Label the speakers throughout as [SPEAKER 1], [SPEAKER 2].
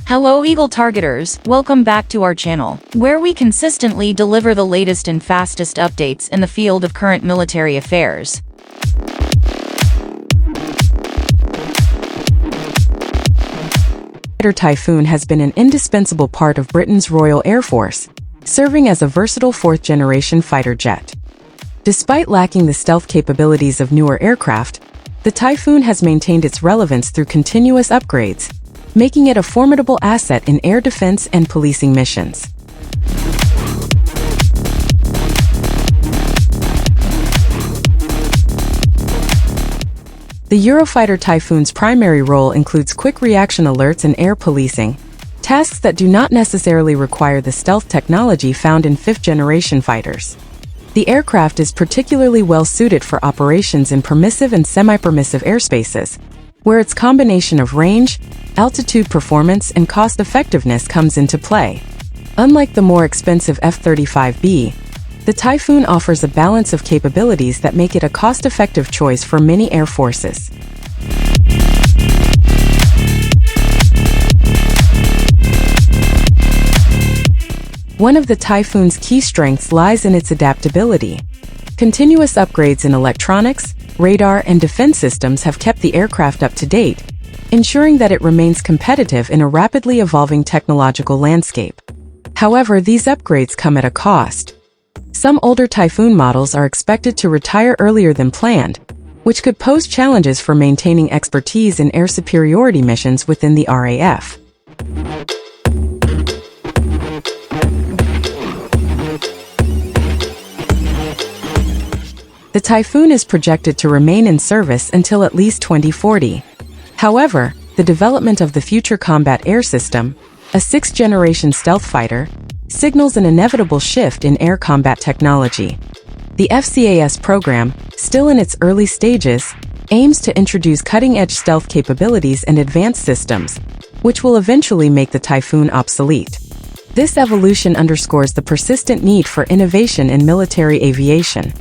[SPEAKER 1] Hello Eagle Targeters, welcome back to our channel, where we consistently deliver the latest and fastest updates in the field of current military affairs.
[SPEAKER 2] Eurofighter Typhoon has been an indispensable part of Britain's Royal Air Force, serving as a versatile fourth-generation fighter jet. Despite lacking the stealth capabilities of newer aircraft, the Typhoon has maintained its relevance through continuous upgrades, making it a formidable asset in air defense and policing missions. The Eurofighter Typhoon's primary role includes quick reaction alerts and air policing, tasks that do not necessarily require the stealth technology found in fifth-generation fighters. The aircraft is particularly well suited for operations in permissive and semi-permissive airspaces, where its combination of range, altitude performance, and cost-effectiveness comes into play. Unlike the more expensive F-35B, the Typhoon offers a balance of capabilities that make it a cost-effective choice for many air forces. One of the Typhoon's key strengths lies in its adaptability. Continuous upgrades in electronics, radar, and defense systems have kept the aircraft up to date, ensuring that it remains competitive in a rapidly evolving technological landscape. However, these upgrades come at a cost. Some older Typhoon models are expected to retire earlier than planned, which could pose challenges for maintaining expertise in air superiority missions within the RAF. The Typhoon is projected to remain in service until at least 2040. However, the development of the Future Combat Air System, a sixth-generation stealth fighter, signals an inevitable shift in air combat technology. The FCAS program, still in its early stages, aims to introduce cutting-edge stealth capabilities and advanced systems, which will eventually make the Typhoon obsolete. This evolution underscores the persistent need for innovation in military aviation.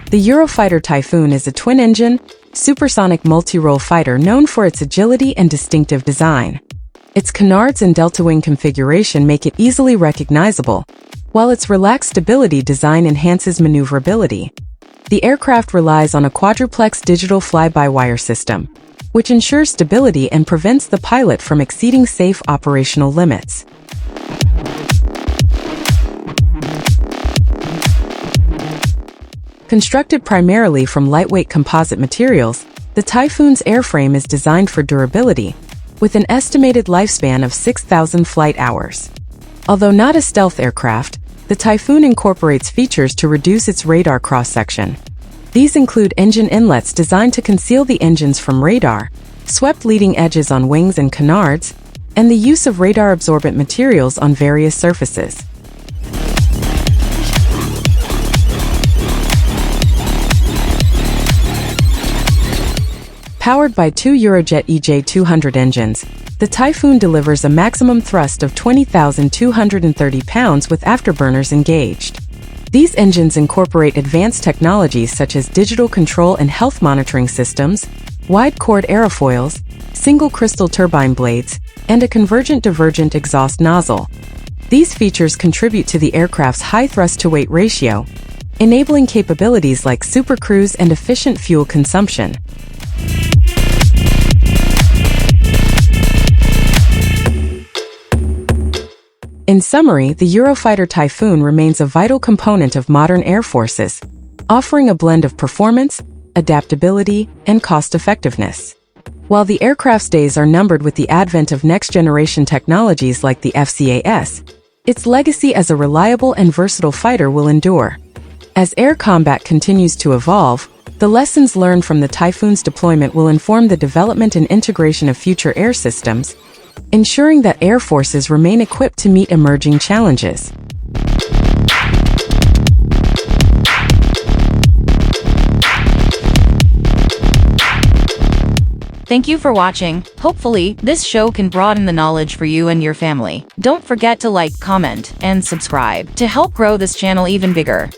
[SPEAKER 2] The Eurofighter Typhoon is a twin-engine, supersonic multi-role fighter known for its agility and distinctive design. Its canards and delta-wing configuration make it easily recognizable, while its relaxed stability design enhances maneuverability. The aircraft relies on a quadruplex digital fly-by-wire system, which ensures stability and prevents the pilot from exceeding safe operational limits. Constructed primarily from lightweight composite materials, the Typhoon's airframe is designed for durability, with an estimated lifespan of 6,000 flight hours. Although not a stealth aircraft, the Typhoon incorporates features to reduce its radar cross-section. These include engine inlets designed to conceal the engines from radar, swept leading edges on wings and canards, and the use of radar-absorbent materials on various surfaces. Powered by two Eurojet EJ200 engines, the Typhoon delivers a maximum thrust of 20,230 pounds with afterburners engaged. These engines incorporate advanced technologies such as digital control and health monitoring systems, wide-chord aerofoils, single-crystal turbine blades, and a convergent-divergent exhaust nozzle. These features contribute to the aircraft's high thrust-to-weight ratio, enabling capabilities like supercruise and efficient fuel consumption. In summary, the Eurofighter Typhoon remains a vital component of modern air forces, offering a blend of performance, adaptability, and cost-effectiveness. While the aircraft's days are numbered with the advent of next-generation technologies like the FCAS, its legacy as a reliable and versatile fighter will endure. As air combat continues to evolve, the lessons learned from the Typhoon's deployment will inform the development and integration of future air systems, ensuring that air forces remain equipped to meet emerging challenges.
[SPEAKER 1] Thank you for watching. Hopefully, this show can broaden the knowledge for you and your family. Don't forget to like, comment, and subscribe to help grow this channel even bigger.